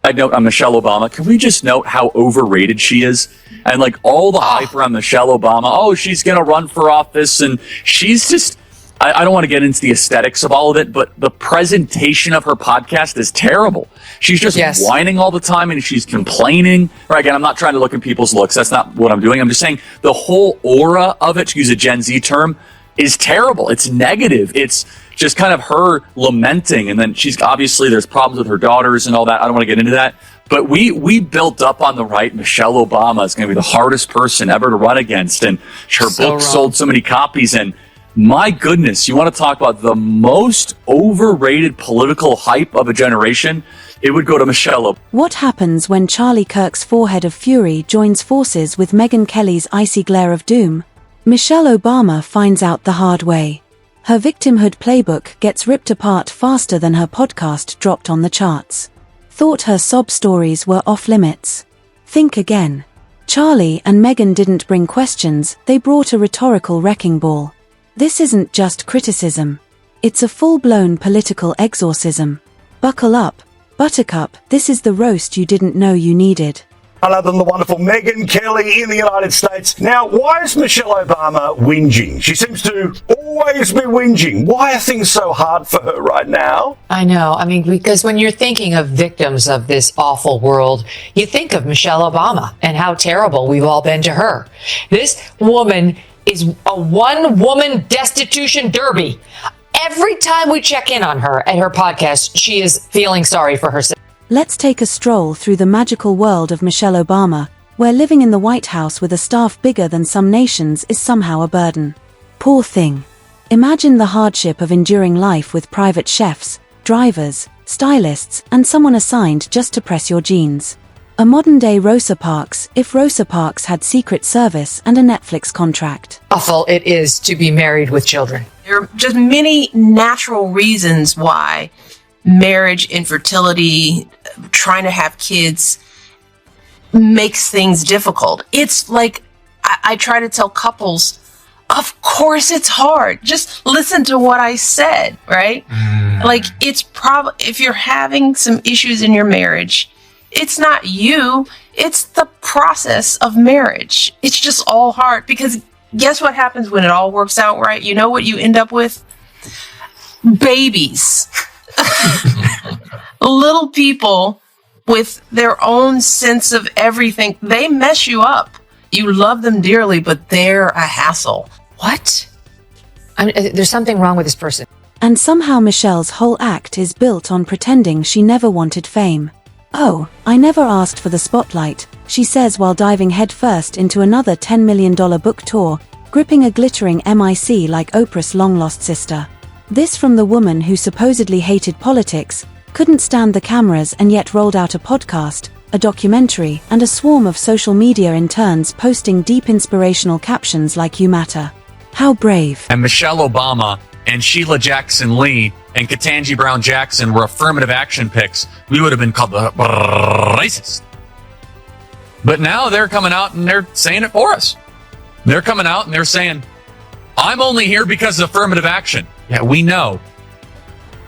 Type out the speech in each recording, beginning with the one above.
side note on Michelle Obama, can we just note how overrated she is? And like all the hype around Michelle Obama, oh, she's going to run for office. And she's just, I don't want to get into the aesthetics of all of it, but the presentation of her podcast is terrible. She's just whining all the time and she's complaining. Right, again, I'm not trying to look at people's looks. That's not what I'm doing. I'm just saying the whole aura of it, to use a Gen Z term, is terrible. It's negative. It's just kind of her lamenting. And then she's obviously, there's problems with her daughters and all that. I don't want to get into that. But we built up on the right. Michelle Obama is going to be the hardest person ever to run against. And her book sold so many copies. And my goodness, you want to talk about the most overrated political hype of a generation? It would go to Michelle Obama. What happens when Charlie Kirk's forehead of fury joins forces with Megyn Kelly's icy glare of doom? Michelle Obama finds out the hard way. Her victimhood playbook gets ripped apart faster than her podcast dropped on the charts. Thought her sob stories were off limits? Think again. Charlie and Megyn didn't bring questions, they brought a rhetorical wrecking ball. This isn't just criticism. It's a full-blown political exorcism. Buckle up, Buttercup, this is the roast you didn't know you needed. Other than the wonderful Megyn Kelly in the United States. Now, why is Michelle Obama whinging? She seems to always be whinging. Why are things so hard for her right now? I know. I mean, because when you're thinking of victims of this awful world, you think of Michelle Obama and how terrible we've all been to her. This woman is a one-woman destitution derby. Every time we check in on her at her podcast, she is feeling sorry for herself. Let's take a stroll through the magical world of Michelle Obama, where living in the White House with a staff bigger than some nations is somehow a burden. Poor thing. Imagine the hardship of enduring life with private chefs, drivers, stylists, and someone assigned just to press your jeans. A modern-day Rosa Parks, if Rosa Parks had Secret Service and a Netflix contract. Awful it is to be married with children. There are just many natural reasons why marriage, infertility, trying to have kids makes things difficult. It's like, I try to tell couples, of course it's hard. Just listen to what I said, right? Like, it's probably, if you're having some issues in your marriage, it's not you, it's the process of marriage. It's just all hard, because guess what happens when it all works out right? You know what you end up with? Babies. Little people with their own sense of everything. They mess you up. You love them dearly, but they're a hassle. What? There's something wrong with this person. And somehow Michelle's whole act is built on pretending she never wanted fame. Oh, I never asked for the spotlight, she says while diving headfirst into another $10 million book tour, gripping a glittering MIC like Oprah's long-lost sister. This from the woman who supposedly hated politics, couldn't stand the cameras and yet rolled out a podcast, a documentary, and a swarm of social media interns posting deep inspirational captions like "You Matter." How brave. And Michelle Obama and Sheila Jackson Lee and Ketanji Brown Jackson were affirmative action picks, we would have been called the racist. But now they're coming out and they're saying it for us. They're coming out and they're saying, I'm only here because of affirmative action. Yeah, we know.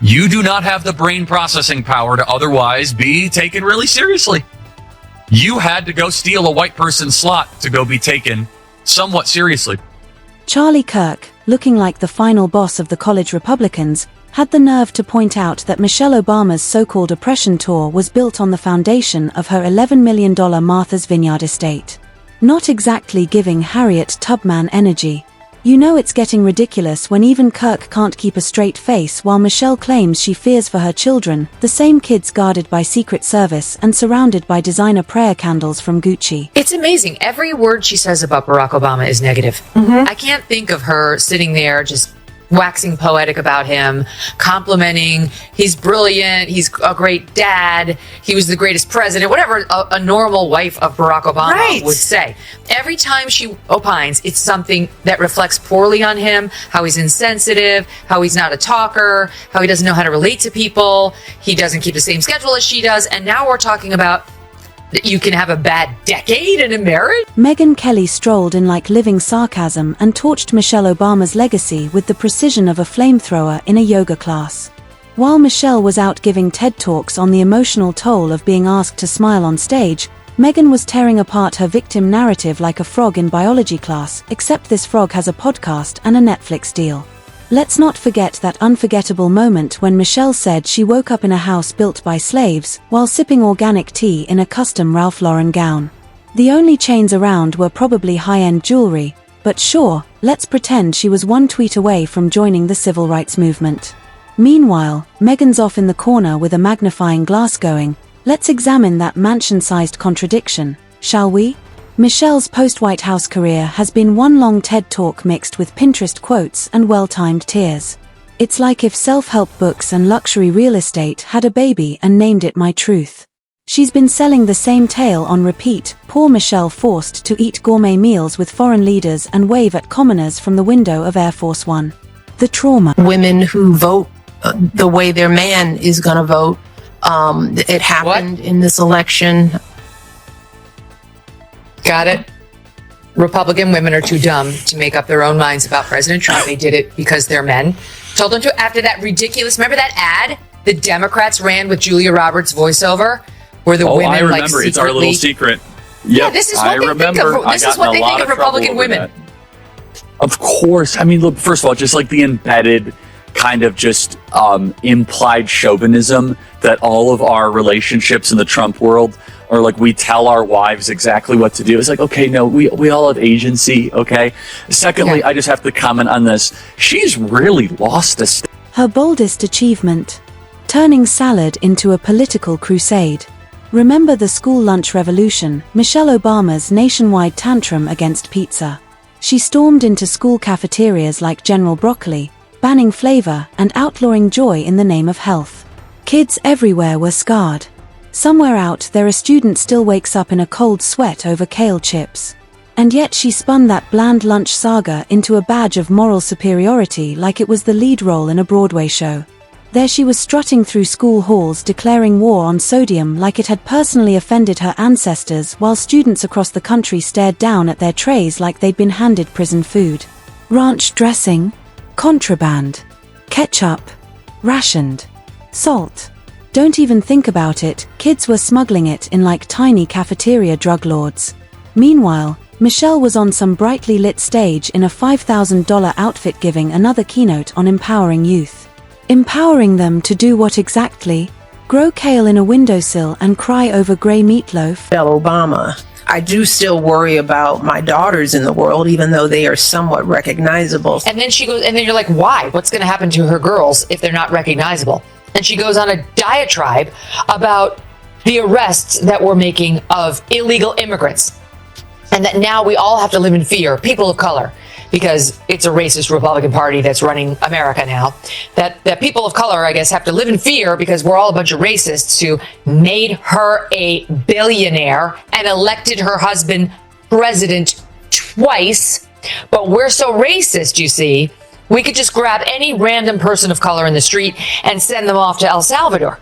You do not have the brain processing power to otherwise be taken really seriously. You had to go steal a white person's slot to go be taken somewhat seriously. Charlie Kirk, looking like the final boss of the college Republicans, had the nerve to point out that Michelle Obama's so-called oppression tour was built on the foundation of her $11 million Martha's Vineyard estate. Not exactly giving Harriet Tubman energy. You know it's getting ridiculous when even Kirk can't keep a straight face while Michelle claims she fears for her children, the same kids guarded by Secret Service and surrounded by designer prayer candles from Gucci. It's amazing. Every word she says about Barack Obama is negative. I can't think of her sitting there just waxing poetic about him, complimenting, he's brilliant, he's a great dad, he was the greatest president, whatever a normal wife of Barack Obama would say. Every time she opines, it's something that reflects poorly on him, how he's insensitive, how he's not a talker, how he doesn't know how to relate to people, he doesn't keep the same schedule as she does, and now we're talking about that you can have a bad decade in a marriage? Megyn Kelly strolled in like living sarcasm and torched Michelle Obama's legacy with the precision of a flamethrower in a yoga class. While Michelle was out giving TED Talks on the emotional toll of being asked to smile on stage, Megyn was tearing apart her victim narrative like a frog in biology class, except this frog has a podcast and a Netflix deal. Let's not forget that unforgettable moment when Michelle said she woke up in a house built by slaves, while sipping organic tea in a custom Ralph Lauren gown. The only chains around were probably high-end jewelry, but sure, let's pretend she was one tweet away from joining the civil rights movement. Meanwhile, Megyn's off in the corner with a magnifying glass going, let's examine that mansion-sized contradiction, shall we? Michelle's post-White House career has been one long TED Talk mixed with Pinterest quotes and well-timed tears. It's like if self-help books and luxury real estate had a baby and named it My Truth. She's been selling the same tale on repeat, poor Michelle forced to eat gourmet meals with foreign leaders and wave at commoners from the window of Air Force One. The trauma. Women who vote the way their man is going to vote. It happened in this election. Got it. Republican women are too dumb to make up their own minds about President Trump. They did it because they're men. Told them to after that ridiculous. Remember that ad the Democrats ran with Julia Roberts voiceover, where the women I remember. like secretly, it's our little secret. Yeah, this is what they think of. This is what they think of Republican women. Of course. I mean, look, first of all, just like the embedded kind of just implied chauvinism that all of our relationships in the Trump world are like we tell our wives exactly what to do. It's like, okay, no, we all have agency, okay? Secondly, I just have to comment on this. She's really lost a Her boldest achievement: turning salad into a political crusade. Remember the school lunch revolution, Michelle Obama's nationwide tantrum against pizza. She stormed into school cafeterias like General Broccoli, banning flavor and outlawing joy in the name of health. Kids everywhere were scarred. Somewhere out there a student still wakes up in a cold sweat over kale chips. And yet she spun that bland lunch saga into a badge of moral superiority like it was the lead role in a Broadway show. There she was strutting through school halls declaring war on sodium like it had personally offended her ancestors, while students across the country stared down at their trays like they'd been handed prison food. Ranch dressing, contraband, ketchup, rationed, salt. Don't even think about it, kids were smuggling it in like tiny cafeteria drug lords. Meanwhile, Michelle was on some brightly lit stage in a $5,000 outfit giving another keynote on empowering youth. Empowering them to do what exactly? Grow kale in a windowsill and cry over grey meatloaf? Obama. I do still worry about my daughters in the world, even though they are somewhat recognizable. And then she goes, and then you're like, why? What's going to happen to her girls if they're not recognizable? And she goes on a diatribe about the arrests that we're making of illegal immigrants. And that now we all have to live in fear, people of color, because it's a racist Republican Party that's running America now. That people of color, I guess, have to live in fear because we're all a bunch of racists who made her a billionaire and elected her husband president twice. But we're so racist, you see, we could just grab any random person of color in the street and send them off to El Salvador.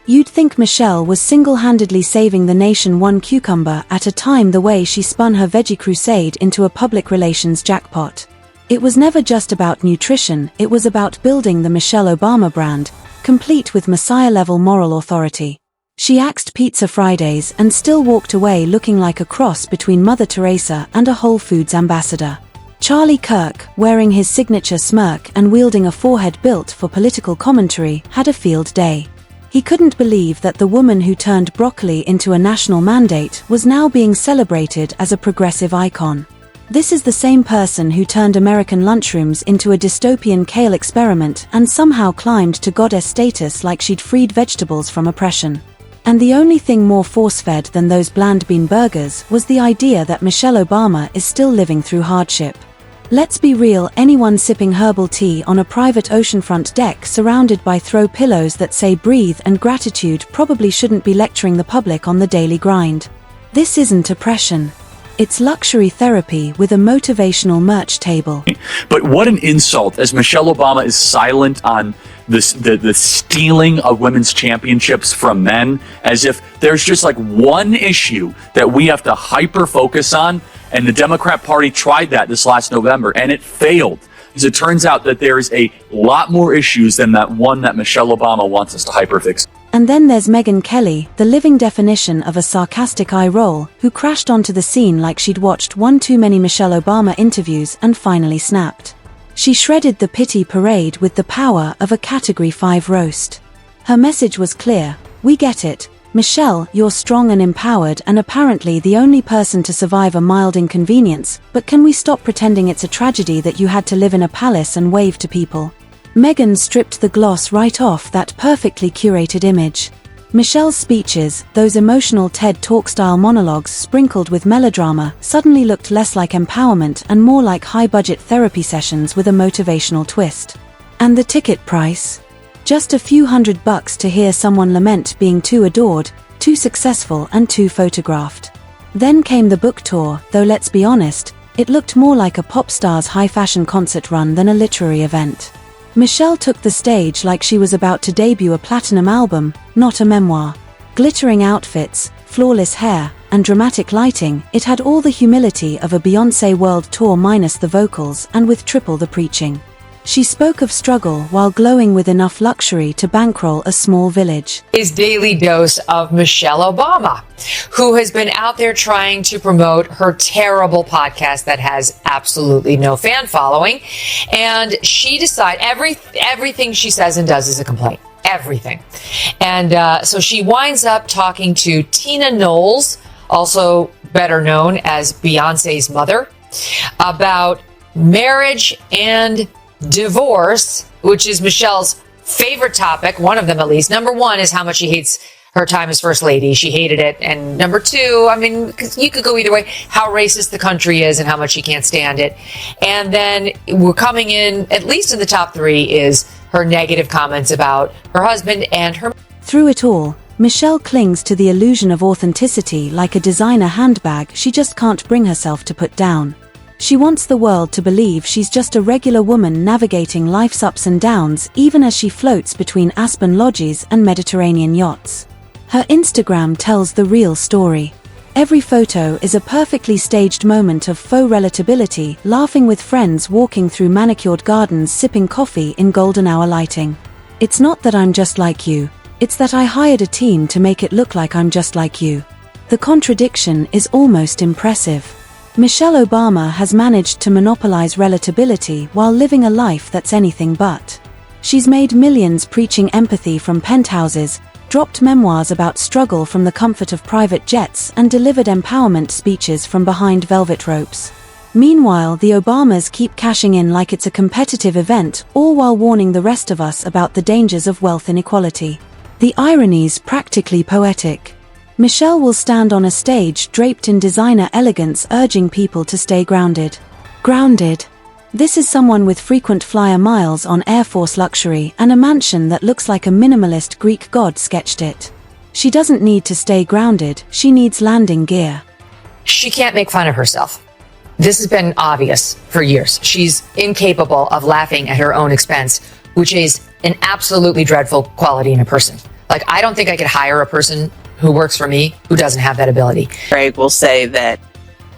You'd think Michelle was single-handedly saving the nation one cucumber at a time the way she spun her veggie crusade into a public relations jackpot. It was never just about nutrition, it was about building the Michelle Obama brand, complete with Messiah-level moral authority. She axed Pizza Fridays and still walked away looking like a cross between Mother Teresa and a Whole Foods ambassador. Charlie Kirk, wearing his signature smirk and wielding a forehead built for political commentary, had a field day. He couldn't believe that the woman who turned broccoli into a national mandate was now being celebrated as a progressive icon. This is the same person who turned American lunchrooms into a dystopian kale experiment and somehow climbed to goddess status like she'd freed vegetables from oppression. And the only thing more force-fed than those bland bean burgers was the idea that Michelle Obama is still living through hardship. Let's be real, anyone sipping herbal tea on a private oceanfront deck surrounded by throw pillows that say breathe and gratitude probably shouldn't be lecturing the public on the daily grind. This isn't oppression. It's luxury therapy with a motivational merch table. But what an insult, as Michelle Obama is silent on the stealing of women's championships from men, as if there's just like one issue that we have to hyper focus on. And the Democrat Party tried that this last November, and it failed. Because it turns out that there's a lot more issues than that one that Michelle Obama wants us to hyperfix. And then there's Megyn Kelly, the living definition of a sarcastic eye roll, who crashed onto the scene like she'd watched one too many Michelle Obama interviews and finally snapped. She shredded the pity parade with the power of a Category 5 roast. Her message was clear: we get it. Michelle, you're strong and empowered and apparently the only person to survive a mild inconvenience, but can we stop pretending it's a tragedy that you had to live in a palace and wave to people? Megyn stripped the gloss right off that perfectly curated image. Michelle's speeches, those emotional TED Talk-style monologues sprinkled with melodrama, suddenly looked less like empowerment and more like high-budget therapy sessions with a motivational twist. And the ticket price? Just a few $100 to hear someone lament being too adored, too successful and too photographed. Then came the book tour, though let's be honest, it looked more like a pop star's high-fashion concert run than a literary event. Michelle took the stage like she was about to debut a platinum album, not a memoir. Glittering outfits, flawless hair, and dramatic lighting, it had all the humility of a Beyoncé world tour minus the vocals and with triple the preaching. She spoke of struggle while glowing with enough luxury to bankroll a small village. His daily dose of Michelle Obama, who has been out there trying to promote her terrible podcast that has absolutely no fan following. And she decided everything she says and does is a complaint. Everything. And so she winds up talking to Tina Knowles, also better known as Beyonce's mother, about marriage and divorce, which is Michelle's favorite topic, one of them at least. Number one is how much she hates her time as first lady. She hated it. And number two, I mean, 'cause you could go either way, how racist the country is and how much she can't stand it. And then we're coming in, at least in the top three, is her negative comments about her husband and her. Through it all, Michelle clings to the illusion of authenticity like a designer handbag she just can't bring herself to put down. She wants the world to believe she's just a regular woman navigating life's ups and downs, even as she floats between Aspen lodges and Mediterranean yachts. Her Instagram tells the real story. Every photo is a perfectly staged moment of faux relatability, laughing with friends walking through manicured gardens sipping coffee in golden hour lighting. It's not that I'm just like you, it's that I hired a team to make it look like I'm just like you. The contradiction is almost impressive. Michelle Obama has managed to monopolize relatability while living a life that's anything but. She's made millions preaching empathy from penthouses, dropped memoirs about struggle from the comfort of private jets, and delivered empowerment speeches from behind velvet ropes. Meanwhile, the Obamas keep cashing in like it's a competitive event, all while warning the rest of us about the dangers of wealth inequality. The irony's practically poetic. Michelle will stand on a stage draped in designer elegance, urging people to stay grounded. Grounded. This is someone with frequent flyer miles on Air Force luxury and a mansion that looks like a minimalist Greek god sketched it. She doesn't need to stay grounded, she needs landing gear. She can't make fun of herself. This has been obvious for years. She's incapable of laughing at her own expense, which is an absolutely dreadful quality in a person. Like, I don't think I could hire a person who works for me who doesn't have that ability. Craig will say that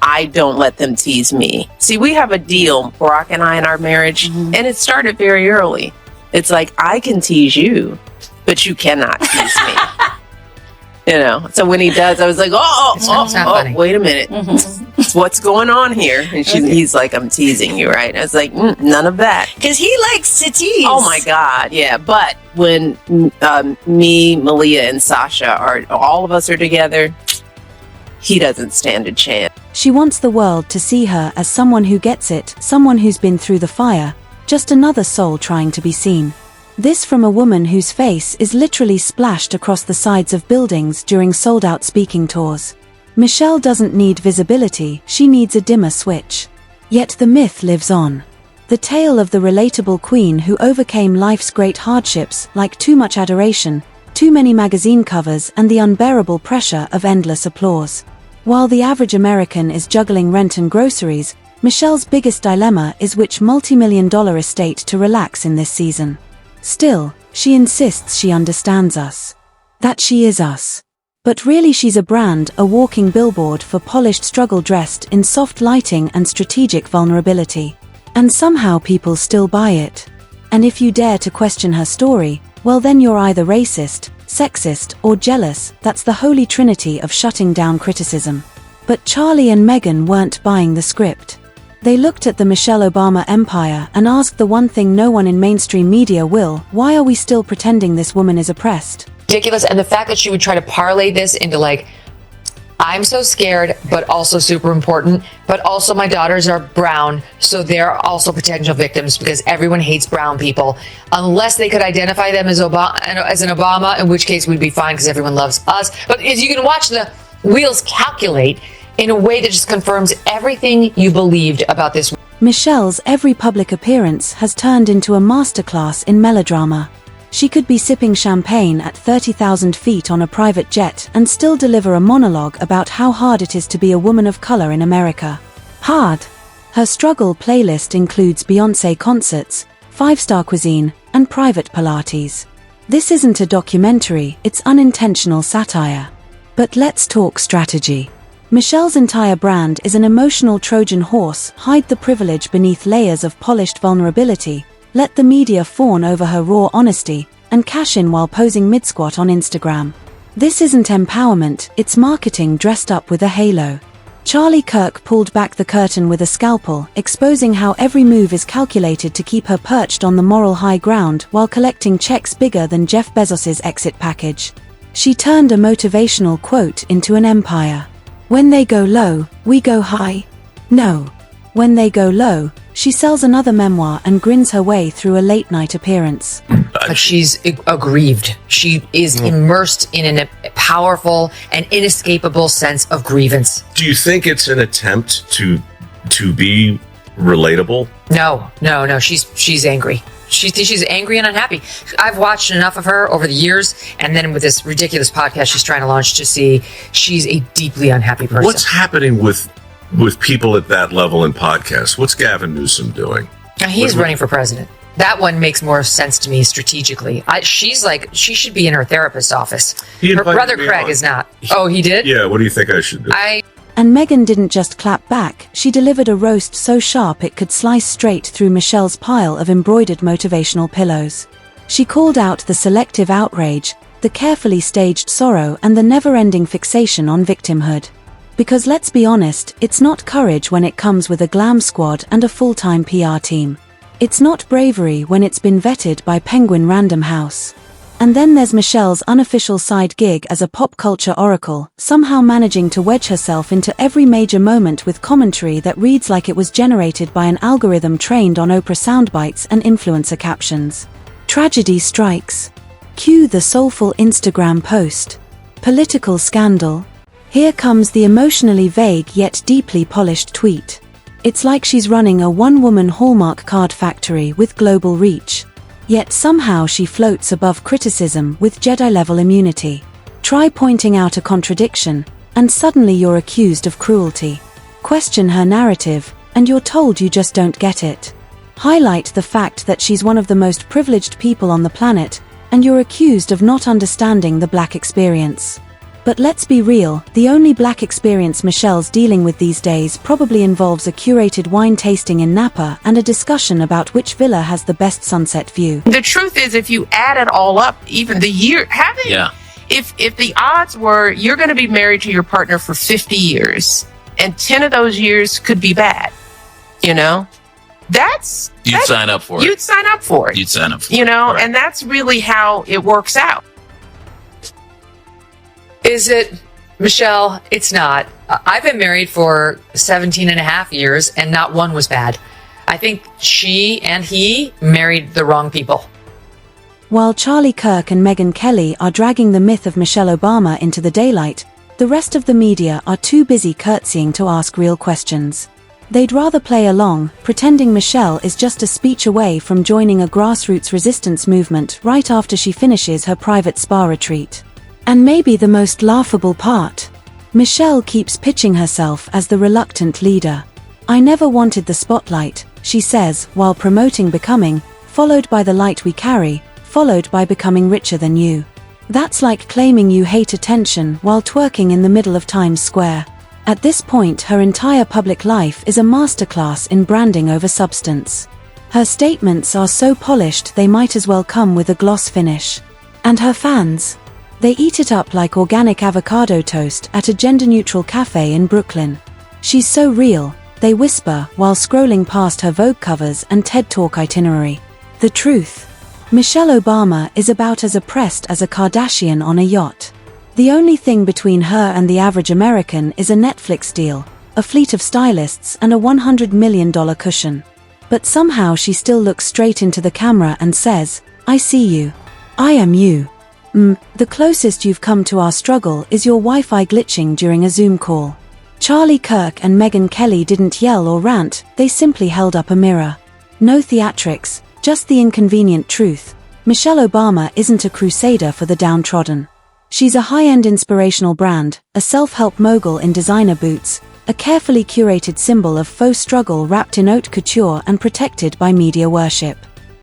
I don't let them tease me. See, we have a deal, Barack and I, in our marriage, and it started very early. It's like, I can tease you, but you cannot tease me. You know, so when he does, I was like, wait a minute. What's going on here? And he's like, I'm teasing you, right? I was like, none of that. Because he likes to tease. Oh my God, yeah. But when me, Malia, and Sasha all of us are together, he doesn't stand a chance. She wants the world to see her as someone who gets it, someone who's been through the fire, just another soul trying to be seen. This from a woman whose face is literally splashed across the sides of buildings during sold-out speaking tours. Michelle doesn't need visibility, she needs a dimmer switch. Yet the myth lives on. The tale of the relatable queen who overcame life's great hardships, like too much adoration, too many magazine covers, and the unbearable pressure of endless applause. While the average American is juggling rent and groceries, Michelle's biggest dilemma is which multi-million-dollar estate to relax in this season. Still, she insists she understands us. That she is us. But really she's a brand, a walking billboard for polished struggle dressed in soft lighting and strategic vulnerability. And somehow people still buy it. And if you dare to question her story, well then you're either racist, sexist, or jealous. That's the holy trinity of shutting down criticism. But Charlie and Megyn weren't buying the script. They looked at the Michelle Obama empire and asked the one thing no one in mainstream media will: why are we still pretending this woman is oppressed? Ridiculous. And the fact that she would try to parlay this into like, I'm so scared, but also super important, but also my daughters are brown, so they're also potential victims because everyone hates brown people, unless they could identify them as an Obama, in which case we'd be fine because everyone loves us. But as you can watch the wheels calculate in a way that just confirms everything you believed about this. Michelle's every public appearance has turned into a masterclass in melodrama. She could be sipping champagne at 30,000 feet on a private jet and still deliver a monologue about how hard it is to be a woman of color in America. Hard. Her struggle playlist includes Beyoncé concerts, five-star cuisine, and private Pilates. This isn't a documentary, it's unintentional satire. But let's talk strategy. Michelle's entire brand is an emotional Trojan horse: hide the privilege beneath layers of polished vulnerability, let the media fawn over her raw honesty, and cash in while posing mid-squat on Instagram. This isn't empowerment, it's marketing dressed up with a halo. Charlie Kirk pulled back the curtain with a scalpel, exposing how every move is calculated to keep her perched on the moral high ground while collecting checks bigger than Jeff Bezos's exit package. She turned a motivational quote into an empire. When they go low, we go high. No. When they go low, she sells another memoir and grins her way through a late-night appearance. But she's aggrieved. She is immersed in a powerful and inescapable sense of grievance. Do you think it's an attempt to be relatable? No. She's angry. She's angry and unhappy. I've watched enough of her over the years, and then with this ridiculous podcast she's trying to launch, to see she's a deeply unhappy person. What's happening with people at that level in podcasts? What's Gavin Newsom doing? He's running for president. That one makes more sense to me strategically. She should be in her therapist's office. Her brother Craig is not. Oh, he did? Yeah, what do you think I should do? And Megyn didn't just clap back, she delivered a roast so sharp it could slice straight through Michelle's pile of embroidered motivational pillows. She called out the selective outrage, the carefully staged sorrow, and the never-ending fixation on victimhood. Because let's be honest, it's not courage when it comes with a glam squad and a full-time PR team. It's not bravery when it's been vetted by Penguin Random House. And then there's Michelle's unofficial side gig as a pop culture oracle, somehow managing to wedge herself into every major moment with commentary that reads like it was generated by an algorithm trained on Oprah soundbites and influencer captions. Tragedy strikes. Cue the soulful Instagram post. Political scandal. Here comes the emotionally vague yet deeply polished tweet. It's like she's running a one-woman Hallmark card factory with global reach. Yet somehow she floats above criticism with Jedi-level immunity. Try pointing out a contradiction, and suddenly you're accused of cruelty. Question her narrative, and you're told you just don't get it. Highlight the fact that she's one of the most privileged people on the planet, and you're accused of not understanding the Black experience. But let's be real, the only Black experience Michelle's dealing with these days probably involves a curated wine tasting in Napa and a discussion about which villa has the best sunset view. The truth is, if you add it all up, even the year, if the odds were you're going to be married to your partner for 50 years, and 10 of those years could be bad, you'd sign up for it. You'd sign up for it. You'd sign up for it. Right. And that's really how it works out. Is it, Michelle? It's not. I've been married for 17 and a half years, and not one was bad. I think she and he married the wrong people. While Charlie Kirk and Megyn Kelly are dragging the myth of Michelle Obama into the daylight, the rest of the media are too busy curtsying to ask real questions. They'd rather play along, pretending Michelle is just a speech away from joining a grassroots resistance movement right after she finishes her private spa retreat. And maybe the most laughable part, Michelle keeps pitching herself as the reluctant leader. I never wanted the spotlight, she says, while promoting becoming, followed by the light we carry, followed by becoming richer than you. That's like claiming you hate attention while twerking in the middle of Times Square. At this point, her entire public life is a masterclass in branding over substance. Her statements are so polished they might as well come with a gloss finish. And her fans? They eat it up like organic avocado toast at a gender-neutral cafe in Brooklyn. She's so real, they whisper while scrolling past her Vogue covers and TED Talk itinerary. The truth. Michelle Obama is about as oppressed as a Kardashian on a yacht. The only thing between her and the average American is a Netflix deal, a fleet of stylists, and a $100 million cushion. But somehow she still looks straight into the camera and says, "I see you. I am you." The closest you've come to our struggle is your Wi-Fi glitching during a Zoom call. Charlie Kirk and Megyn Kelly didn't yell or rant, they simply held up a mirror. No theatrics, just the inconvenient truth. Michelle Obama isn't a crusader for the downtrodden. She's a high-end inspirational brand, a self-help mogul in designer boots, a carefully curated symbol of faux struggle wrapped in haute couture and protected by media worship.